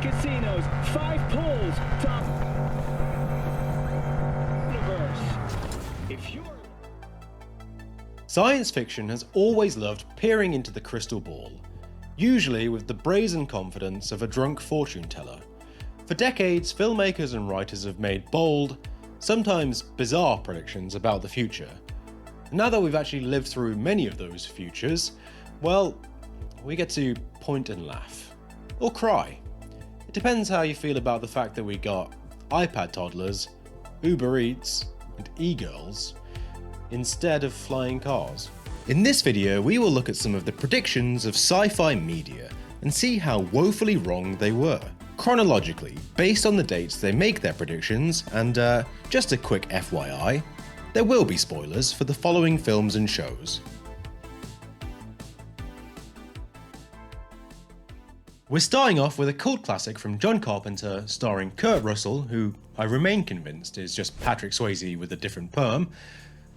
casinos, 5 pools, top universe. If you're... Science fiction has always loved peering into the crystal ball, usually with the brazen confidence of a drunk fortune teller. For decades, filmmakers and writers have made bold, sometimes bizarre predictions about the future. And now that we've actually lived through many of those futures, well, we get to point and laugh. Or cry. It depends how you feel about the fact that we got iPad toddlers, Uber Eats, and e-girls instead of flying cars. In this video, we will look at some of the predictions of sci-fi media and see how woefully wrong they were, chronologically, based on the dates they make their predictions, and just a quick FYI, there will be spoilers for the following films and shows. We're starting off with a cult classic from John Carpenter starring Kurt Russell, who I remain convinced is just Patrick Swayze with a different perm,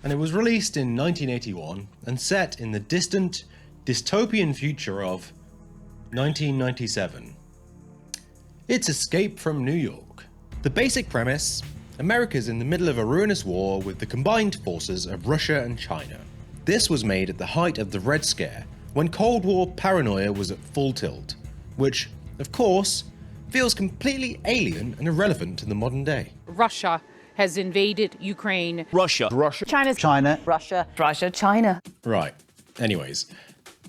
and it was released in 1981 and set in the distant, dystopian future of 1997. It's Escape from New York. The basic premise: America's in the middle of a ruinous war with the combined forces of Russia and China. This was made at the height of the Red Scare, when Cold War paranoia was at full tilt, which, of course, feels completely alien and irrelevant to the modern day. Russia has invaded Ukraine. Russia. China. Russia. China. Right. Anyways,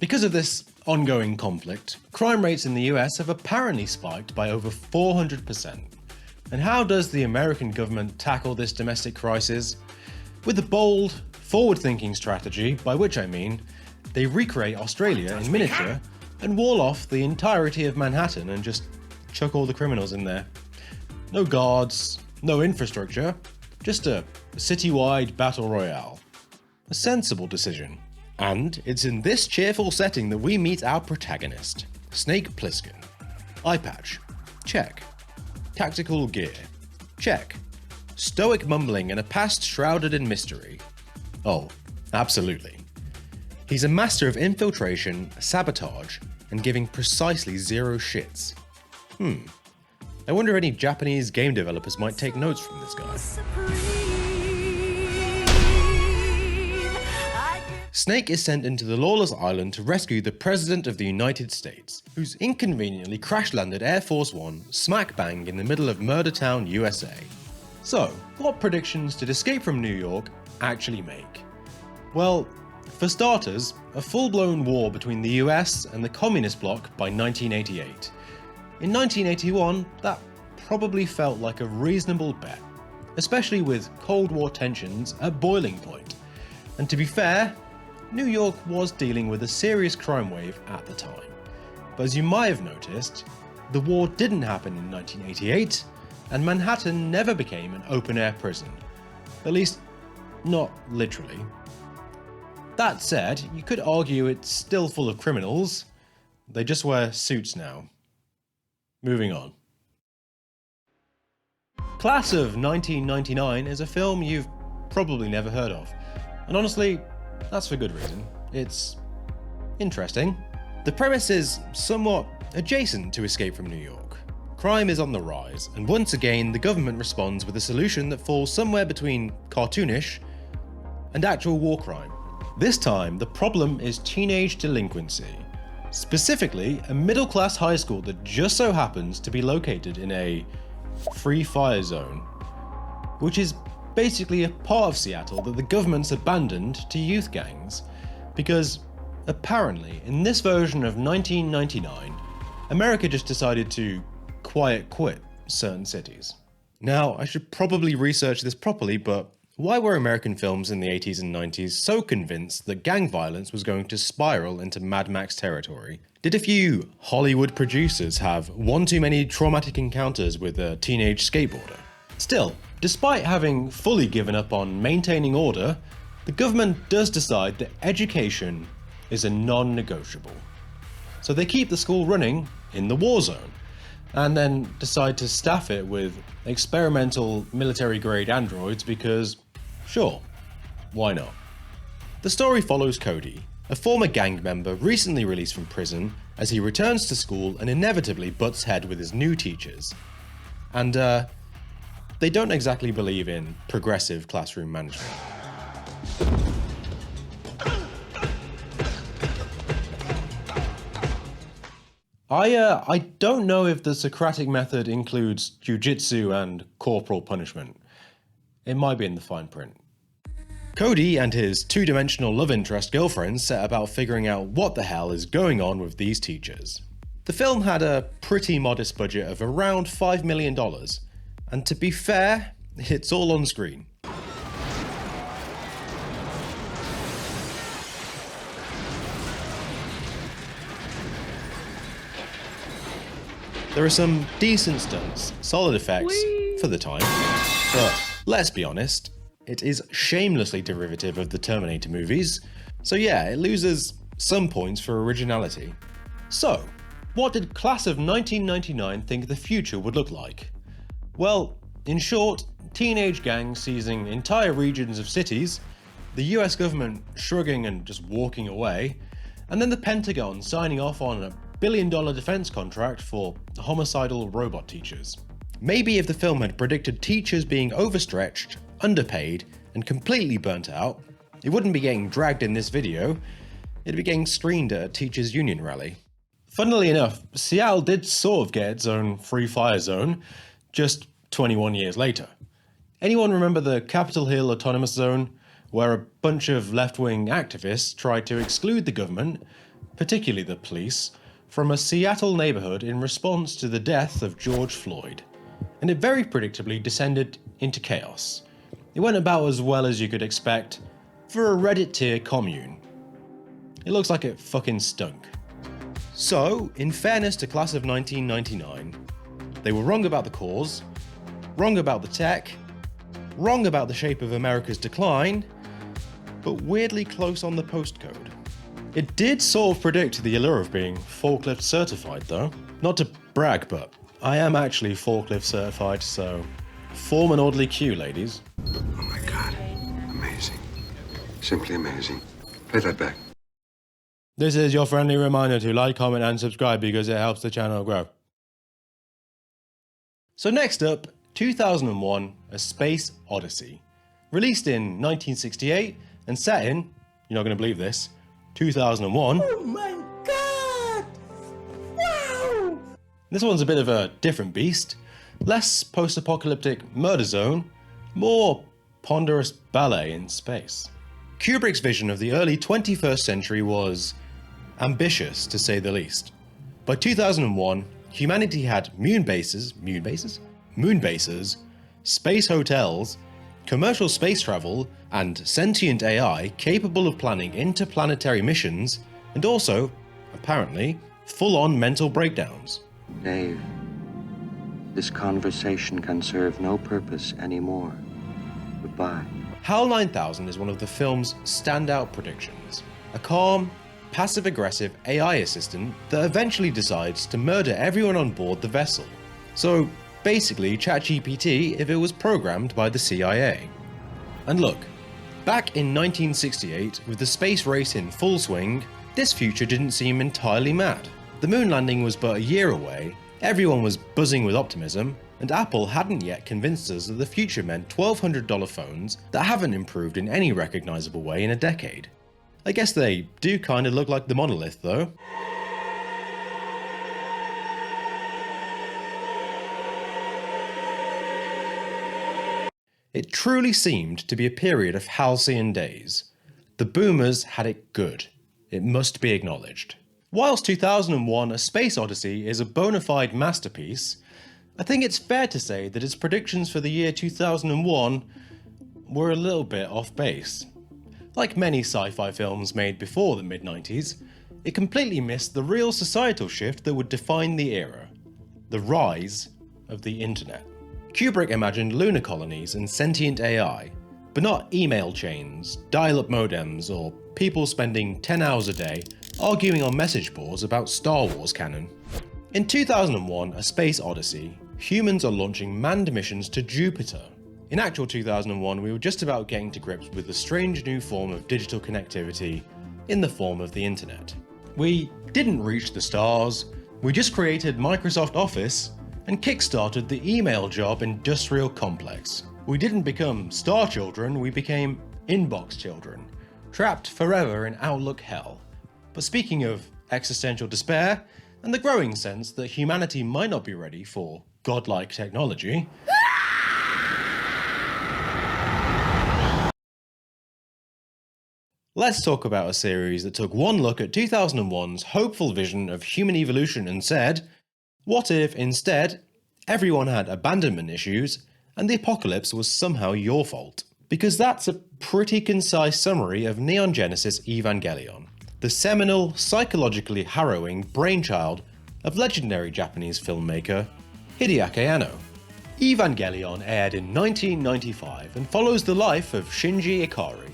because of this ongoing conflict, crime rates in the US have apparently spiked by over 400%. And how does the American government tackle this domestic crisis? With a bold, forward-thinking strategy, by which I mean they recreate Australia in miniature and wall off the entirety of Manhattan and just chuck all the criminals in there. No guards, no infrastructure, just a citywide battle royale. A sensible decision. And it's in this cheerful setting that we meet our protagonist, Snake Plissken. Eye patch, check. Tactical gear, check. Stoic mumbling and a past shrouded in mystery. Oh, absolutely. He's a master of infiltration, sabotage, and giving precisely zero shits. I wonder if any Japanese game developers might take notes from this guy. Snake is sent into the lawless island to rescue the President of the United States, who's inconveniently crash-landed Air Force One smack bang in the middle of Murder Town, USA. So, what predictions did Escape from New York actually make? Well, for starters, a full-blown war between the US and the Communist bloc by 1988. In 1981, that probably felt like a reasonable bet, especially with Cold War tensions at boiling point. And to be fair, New York was dealing with a serious crime wave at the time. But as you might have noticed, the war didn't happen in 1988, and Manhattan never became an open-air prison. At least, not literally. That said, you could argue it's still full of criminals. They just wear suits now. Moving on. Class of 1999 is a film you've probably never heard of. And honestly, that's for good reason. It's interesting. The premise is somewhat adjacent to Escape from New York. Crime is on the rise, and once again the government responds with a solution that falls somewhere between cartoonish and actual war crime. This time, the problem is teenage delinquency. Specifically, a middle-class high school that just so happens to be located in a free fire zone, which is basically a part of Seattle that the government's abandoned to youth gangs, because apparently in this version of 1999, America just decided to quiet quit certain cities. Now, I should probably research this properly, but why were American films in the 80s and 90s so convinced that gang violence was going to spiral into Mad Max territory? Did a few Hollywood producers have one too many traumatic encounters with a teenage skateboarder? Still, despite having fully given up on maintaining order, the government does decide that education is a non-negotiable. So they keep the school running in the war zone, and then decide to staff it with experimental military-grade androids because, sure, why not? The story follows Cody, a former gang member recently released from prison as he returns to school and inevitably butts head with his new teachers. And they don't exactly believe in progressive classroom management. I don't know if the Socratic method includes jujitsu and corporal punishment. It might be in the fine print. Cody and his two-dimensional love interest girlfriend set about figuring out what the hell is going on with these teachers. The film had a pretty modest budget of around $5 million, and to be fair, it's all on screen. There are some decent stunts, solid effects for the time, but let's be honest, it is shamelessly derivative of the Terminator movies, so yeah, it loses some points for originality. So, what did class of 1999 think the future would look like? Well, in short, teenage gangs seizing entire regions of cities, the US government shrugging and just walking away, and then the Pentagon signing off on a billion-dollar defense contract for homicidal robot teachers. Maybe if the film had predicted teachers being overstretched, underpaid, and completely burnt out, it wouldn't be getting dragged in this video, it'd be getting screened at a teachers' union rally. Funnily enough, Seattle did sort of get its own free fire zone, just 21 years later. Anyone remember the Capitol Hill Autonomous Zone, where a bunch of left-wing activists tried to exclude the government, particularly the police, from a Seattle neighborhood in response to the death of George Floyd, and it very predictably descended into chaos. It went about as well as you could expect for a Reddit tier commune. It looks like it fucking stunk. So, in fairness to class of 1999, they were wrong about the cause, wrong about the tech, wrong about the shape of America's decline, but weirdly close on the postcode. It did sort of predict the allure of being forklift certified though. Not to brag, but I am actually forklift certified, so form an orderly queue, ladies. Oh my God, amazing. Simply amazing. Play that back. This is your friendly reminder to like, comment and subscribe because it helps the channel grow. So next up, 2001, A Space Odyssey. Released in 1968 and set in, you're not going to believe this, 2001. Oh my God! Wow! This one's a bit of a different beast. Less post-apocalyptic murder zone, more ponderous ballet in space. Kubrick's vision of the early 21st century was ambitious, to say the least. By 2001, humanity had moon bases, space hotels, commercial space travel, and sentient AI capable of planning interplanetary missions, and also, apparently, full-on mental breakdowns. Dave, this conversation can serve no purpose anymore. Goodbye. HAL 9000 is one of the film's standout predictions. A calm, passive-aggressive AI assistant that eventually decides to murder everyone on board the vessel. So, basically ChatGPT if it was programmed by the CIA. And look, back in 1968, with the space race in full swing, this future didn't seem entirely mad. The moon landing was but a year away, everyone was buzzing with optimism, and Apple hadn't yet convinced us that the future meant $1,200 phones that haven't improved in any recognizable way in a decade. I guess they do kinda look like the monolith though. It truly seemed to be a period of halcyon days. The boomers had it good. It must be acknowledged. Whilst 2001 A Space Odyssey is a bona fide masterpiece, I think it's fair to say that its predictions for the year 2001 were a little bit off base. Like many sci-fi films made before the mid-90s, it completely missed the real societal shift that would define the era: the rise of the internet. Kubrick imagined lunar colonies and sentient AI, but not email chains, dial-up modems, or people spending 10 hours a day arguing on message boards about Star Wars canon. In 2001, A Space Odyssey, humans are launching manned missions to Jupiter. In actual 2001, we were just about getting to grips with the strange new form of digital connectivity in the form of the internet. We didn't reach the stars, we just created Microsoft Office and kickstarted the email job industrial complex. We didn't become star children, we became inbox children, trapped forever in Outlook hell. But speaking of existential despair, and the growing sense that humanity might not be ready for godlike technology, let's talk about a series that took one look at 2001's hopeful vision of human evolution and said, what if instead everyone had abandonment issues and the apocalypse was somehow your fault? Because that's a pretty concise summary of Neon Genesis Evangelion, the seminal, psychologically harrowing brainchild of legendary Japanese filmmaker Hideaki Anno. Evangelion aired in 1995 and follows the life of Shinji Ikari,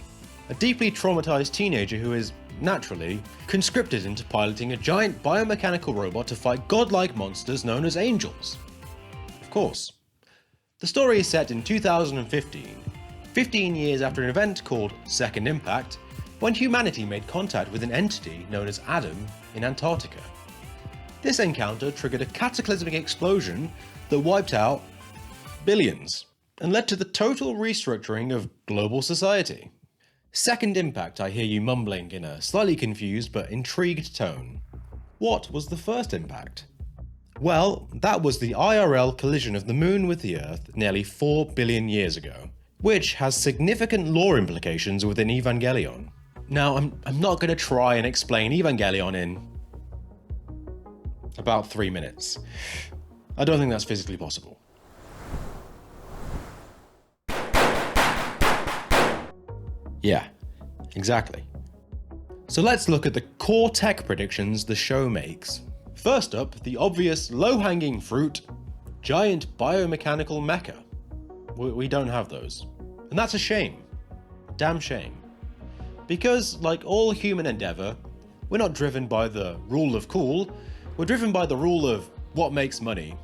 a deeply traumatized teenager who is, naturally, conscripted into piloting a giant biomechanical robot to fight godlike monsters known as angels. Of course. The story is set in 2015, 15 years after an event called Second Impact, when humanity made contact with an entity known as Adam in Antarctica. This encounter triggered a cataclysmic explosion that wiped out billions and led to the total restructuring of global society. Second Impact, I hear you mumbling in a slightly confused but intrigued tone. What was the first impact? Well, that was the IRL collision of the Moon with the Earth nearly 4 billion years ago, which has significant lore implications within Evangelion. Now, I'm not going to try and explain Evangelion in about 3 minutes. I don't think that's physically possible. Yeah, exactly. So let's look at the core tech predictions the show makes. First up, the obvious low-hanging fruit, giant biomechanical mecha. We don't have those. And that's a shame. Damn shame. Because, like all human endeavor, we're not driven by the rule of cool, we're driven by the rule of what makes money.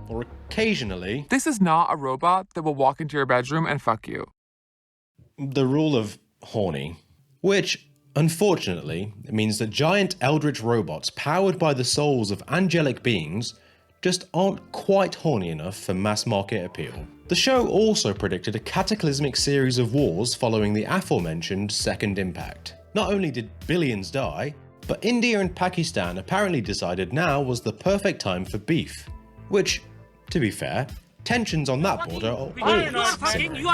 Or occasionally, This is not a robot that will walk into your bedroom and fuck you. the rule of horny. Which, unfortunately, means that giant eldritch robots powered by the souls of angelic beings just aren't quite horny enough for mass market appeal. The show also predicted a cataclysmic series of wars following the aforementioned Second Impact. Not only did billions die, but India and Pakistan apparently decided now was the perfect time for beef. Which, to be fair, tensions on that border are always simmering.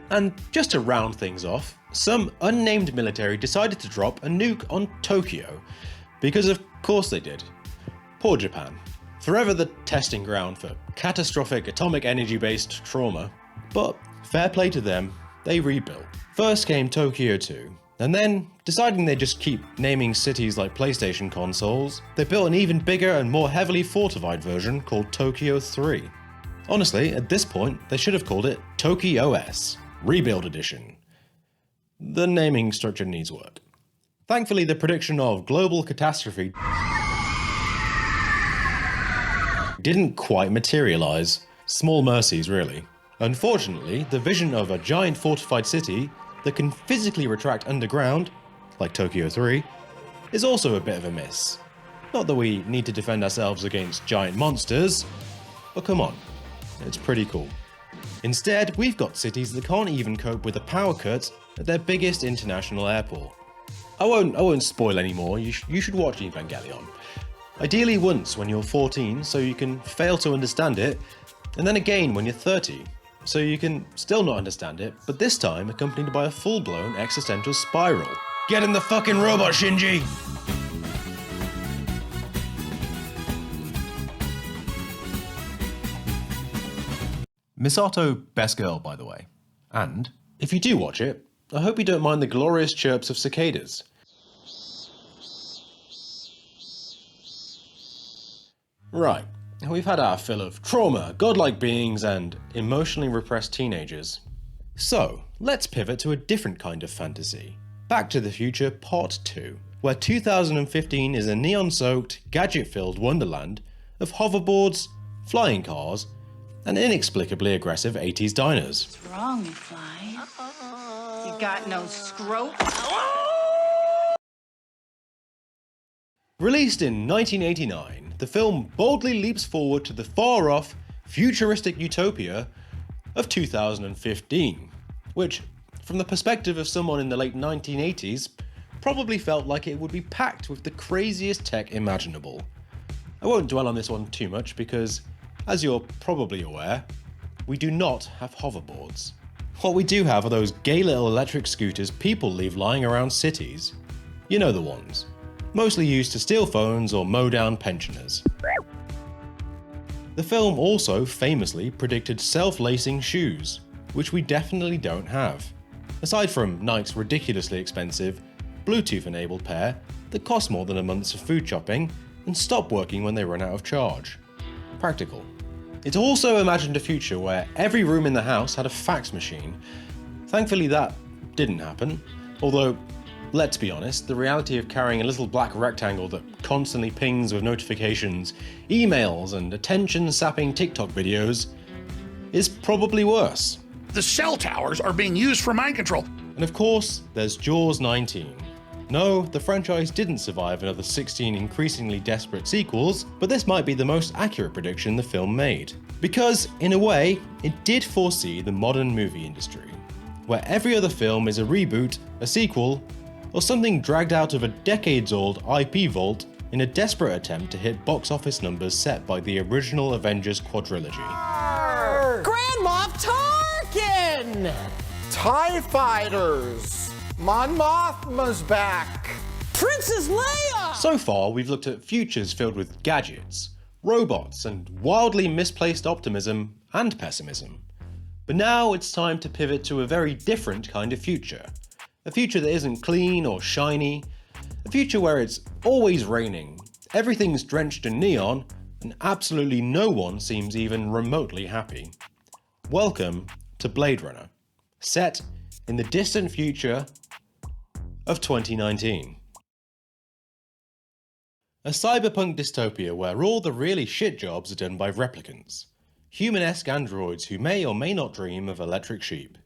And just to round things off, some unnamed military decided to drop a nuke on Tokyo. Because of course they did. Poor Japan. Forever the testing ground for catastrophic atomic energy-based trauma. But fair play to them, they rebuilt. First came Tokyo 2, and then, deciding they just keep naming cities like PlayStation consoles, they built an even bigger and more heavily fortified version called Tokyo 3. Honestly, at this point, they should have called it Tokyo OS, Rebuild Edition. The naming structure needs work. Thankfully, the prediction of global catastrophe didn't quite materialize. Small mercies, really. Unfortunately, the vision of a giant fortified city that can physically retract underground, like Tokyo 3, is also a bit of a miss. Not that we need to defend ourselves against giant monsters, but come on, it's pretty cool. Instead, we've got cities that can't even cope with a power cut at their biggest international airport. I won't spoil anymore, you should watch Evangelion. Ideally once when you're 14, so you can fail to understand it, and then again when you're 30, so you can still not understand it, but this time accompanied by a full-blown existential spiral. Get in the fucking robot, Shinji! Misato, best girl, by the way. And, if you do watch it, I hope you don't mind the glorious chirps of cicadas. Right, we've had our fill of trauma, godlike beings, and emotionally repressed teenagers. So, let's pivot to a different kind of fantasy. Back to the Future Part 2, where 2015 is a neon-soaked, gadget-filled wonderland of hoverboards, flying cars, and inexplicably aggressive 80s diners. What's wrong, McFly? You got no scrope? Released in 1989, the film boldly leaps forward to the far-off, futuristic utopia of 2015, which, from the perspective of someone in the late 1980s, probably felt like it would be packed with the craziest tech imaginable. I won't dwell on this one too much because, as you're probably aware, we do not have hoverboards. What we do have are those gay little electric scooters people leave lying around cities. You know the ones. Mostly used to steal phones or mow down pensioners. The film also famously predicted self-lacing shoes, which we definitely don't have. Aside from Nike's ridiculously expensive, Bluetooth-enabled pair that cost more than a month's of food shopping and stop working when they run out of charge. Practical. It also imagined a future where every room in the house had a fax machine. Thankfully that didn't happen, although, let's be honest, the reality of carrying a little black rectangle that constantly pings with notifications, emails, and attention-sapping TikTok videos is probably worse. The cell towers are being used for mind control. And of course, there's Jaws 19. No, the franchise didn't survive another 16 increasingly desperate sequels, but this might be the most accurate prediction the film made. Because, in a way, it did foresee the modern movie industry, where every other film is a reboot, a sequel, or something dragged out of a decades-old IP vault in a desperate attempt to hit box office numbers set by the original Avengers quadrilogy. Grand Moff Tarkin! TIE Fighters! Mon Mothma's back! Princess Leia! So far, we've looked at futures filled with gadgets, robots, and wildly misplaced optimism and pessimism. But now it's time to pivot to a very different kind of future. A future that isn't clean or shiny. A future where it's always raining, everything's drenched in neon, and absolutely no one seems even remotely happy. Welcome to Blade Runner, set in the distant future of 2019. A cyberpunk dystopia where all the really shit jobs are done by replicants, human-esque androids who may or may not dream of electric sheep.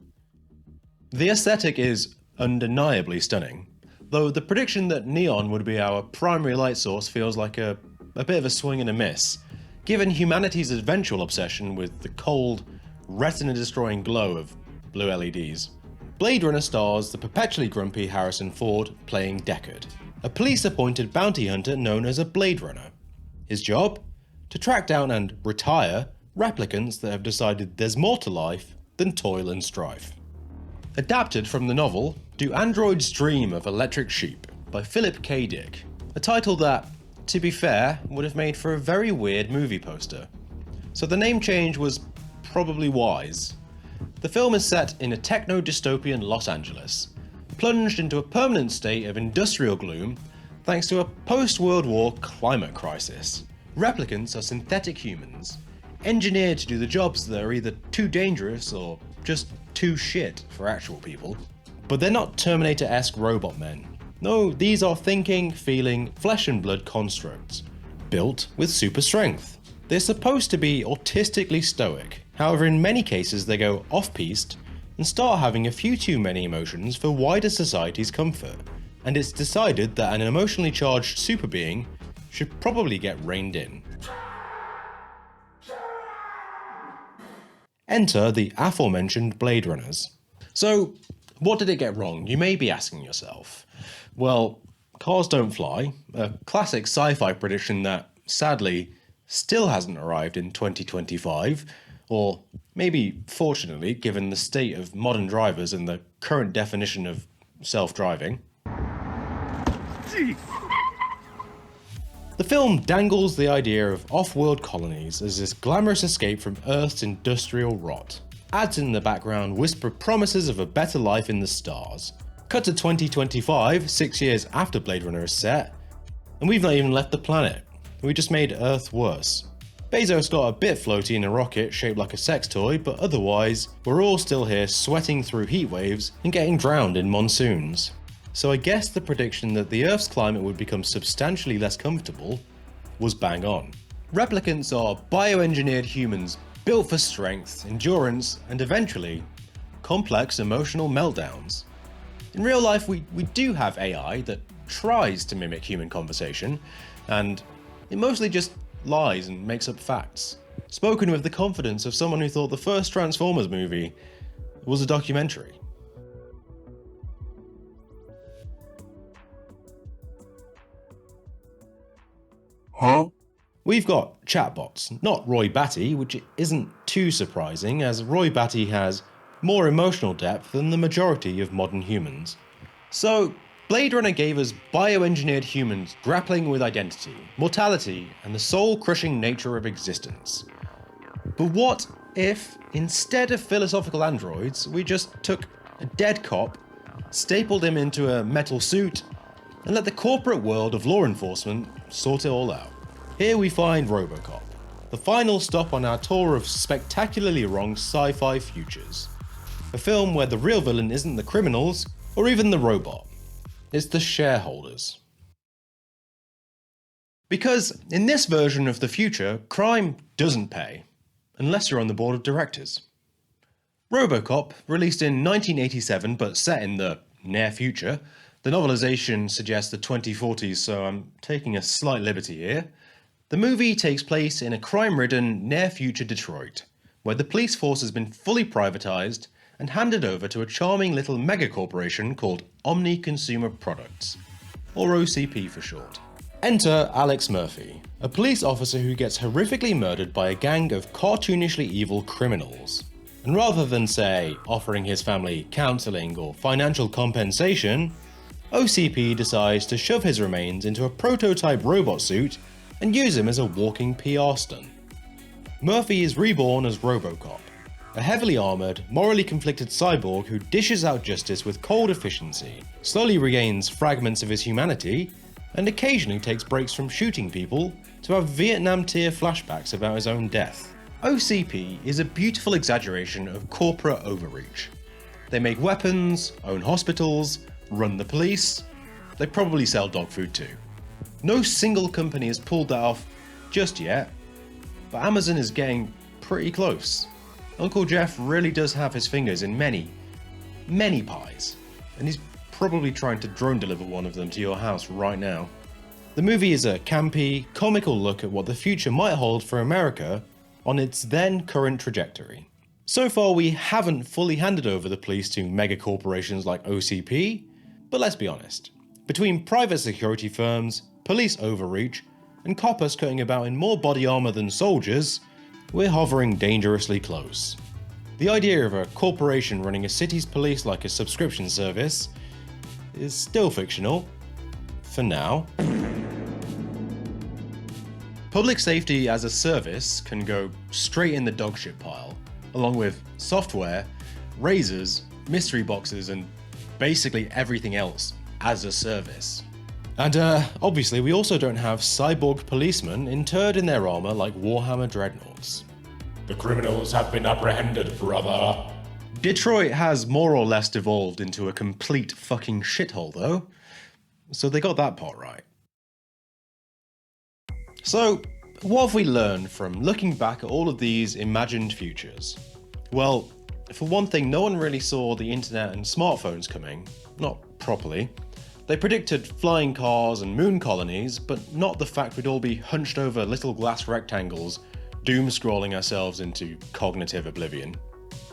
The aesthetic is undeniably stunning, though the prediction that neon would be our primary light source feels like a bit of a swing and a miss, given humanity's eventual obsession with the cold, retina-destroying glow of blue LEDs. Blade Runner stars the perpetually grumpy Harrison Ford playing Deckard, a police-appointed bounty hunter known as a Blade Runner. His job? To track down and retire replicants that have decided there's more to life than toil and strife. Adapted from the novel Do Androids Dream of Electric Sheep by Philip K. Dick, a title that, to be fair, would have made for a very weird movie poster. So the name change was probably wise. The film is set in a techno-dystopian Los Angeles, plunged into a permanent state of industrial gloom thanks to a post-World War climate crisis. Replicants are synthetic humans, engineered to do the jobs that are either too dangerous or just too shit for actual people. But they're not Terminator-esque robot men. No, these are thinking, feeling, flesh and blood constructs, built with super strength. They're supposed to be autistically stoic. However, in many cases they go off-piste and start having a few too many emotions for wider society's comfort, and it's decided that an emotionally charged super being should probably get reined in. Enter the aforementioned Blade Runners. So, what did it get wrong, you may be asking yourself? Well, cars don't fly, a classic sci-fi prediction that, sadly, still hasn't arrived in 2025, or maybe fortunately, given the state of modern drivers and the current definition of self-driving. The film dangles the idea of off-world colonies as this glamorous escape from Earth's industrial rot. Ads in the background whisper promises of a better life in the stars. Cut to 2025, 6 years after Blade Runner is set, and we've not even left the planet. We just made Earth worse. Bezos got a bit floaty in a rocket shaped like a sex toy, but otherwise, we're all still here sweating through heat waves and getting drowned in monsoons. So I guess the prediction that the Earth's climate would become substantially less comfortable was bang on. Replicants are bioengineered humans built for strength, endurance, and eventually, complex emotional meltdowns. In real life, we do have AI that tries to mimic human conversation, and it mostly just lies and makes up facts. Spoken with the confidence of someone who thought the first Transformers movie was a documentary. Huh? We've got chatbots, not Roy Batty, which isn't too surprising, as Roy Batty has more emotional depth than the majority of modern humans. So, Blade Runner gave us bioengineered humans grappling with identity, mortality, and the soul-crushing nature of existence. But what if, instead of philosophical androids, we just took a dead cop, stapled him into a metal suit, and let the corporate world of law enforcement sort it all out? Here we find RoboCop, the final stop on our tour of spectacularly wrong sci-fi futures. A film where the real villain isn't the criminals, or even the robot. It's the shareholders. Because in this version of the future, crime doesn't pay, unless you're on the board of directors. RoboCop, released in 1987 but set in the near future, the novelization suggests the 2040s, so I'm taking a slight liberty here. The movie takes place in a crime-ridden, near-future Detroit, where the police force has been fully privatized and handed over to a charming little megacorporation called Omni Consumer Products, or OCP for short. Enter Alex Murphy, a police officer who gets horrifically murdered by a gang of cartoonishly evil criminals. And rather than, say, offering his family counselling or financial compensation, OCP decides to shove his remains into a prototype robot suit and use him as a walking PR stunt. Murphy is reborn as RoboCop, a heavily armoured, morally conflicted cyborg who dishes out justice with cold efficiency, slowly regains fragments of his humanity, and occasionally takes breaks from shooting people to have Vietnam-tier flashbacks about his own death. OCP is a beautiful exaggeration of corporate overreach. They make weapons, own hospitals, run the police. They probably sell dog food too. No single company has pulled that off just yet, but Amazon is getting pretty close. Uncle Jeff really does have his fingers in many, many pies, and he's probably trying to drone deliver one of them to your house right now. The movie is a campy, comical look at what the future might hold for America on its then current trajectory. So far we haven't fully handed over the police to mega corporations like OCP, but let's be honest. Between private security firms, police overreach, and coppers cutting about in more body armor than soldiers, we're hovering dangerously close. The idea of a corporation running a city's police like a subscription service is still fictional, for now. Public safety as a service can go straight in the dogshit pile, along with software, razors, mystery boxes, and basically everything else as a service. And obviously we also don't have cyborg policemen interred in their armor like Warhammer dreadnoughts. The criminals have been apprehended, brother. Detroit has more or less devolved into a complete fucking shithole though, so they got that part right. So, what have we learned from looking back at all of these imagined futures? Well, for one thing, no one really saw the internet and smartphones coming, not properly. They predicted flying cars and moon colonies, but not the fact we'd all be hunched over little glass rectangles, doom-scrolling ourselves into cognitive oblivion.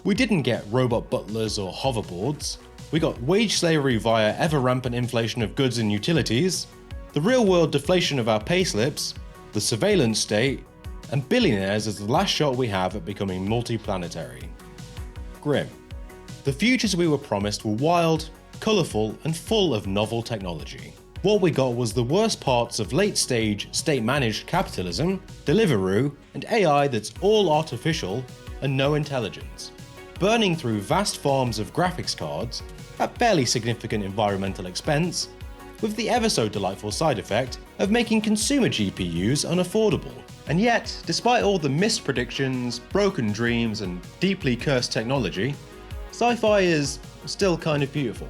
We didn't get robot butlers or hoverboards. We got wage slavery via ever-rampant inflation of goods and utilities, the real-world deflation of our payslips, the surveillance state, and billionaires as the last shot we have at becoming multiplanetary. Grim. The futures we were promised were wild, colourful, and full of novel technology. What we got was the worst parts of late-stage, state-managed capitalism, Deliveroo, and AI that's all artificial and no intelligence, burning through vast farms of graphics cards at barely significant environmental expense, with the ever-so-delightful side effect of making consumer GPUs unaffordable. And yet, despite all the missed predictions, broken dreams, and deeply cursed technology, sci-fi is still kind of beautiful.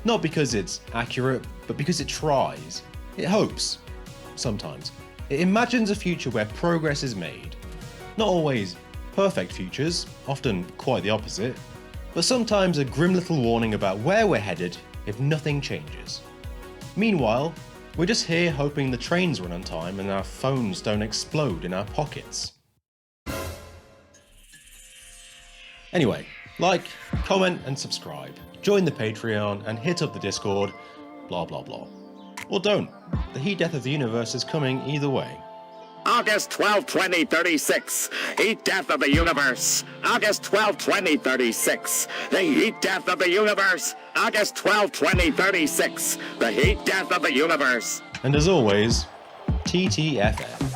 Not because it's accurate, but because it tries. It hopes. Sometimes. It imagines a future where progress is made. Not always perfect futures, often quite the opposite, but sometimes a grim little warning about where we're headed if nothing changes. Meanwhile, we're just here hoping the trains run on time and our phones don't explode in our pockets. Anyway, like, comment and subscribe, join the Patreon and hit up the Discord, blah blah blah. Or don't. The heat death of the universe is coming either way. August 12, 2036, heat death of the universe. August 12, 2036, the heat death of the universe. August 12, 2036, the heat death of the universe. And as always, TTFN.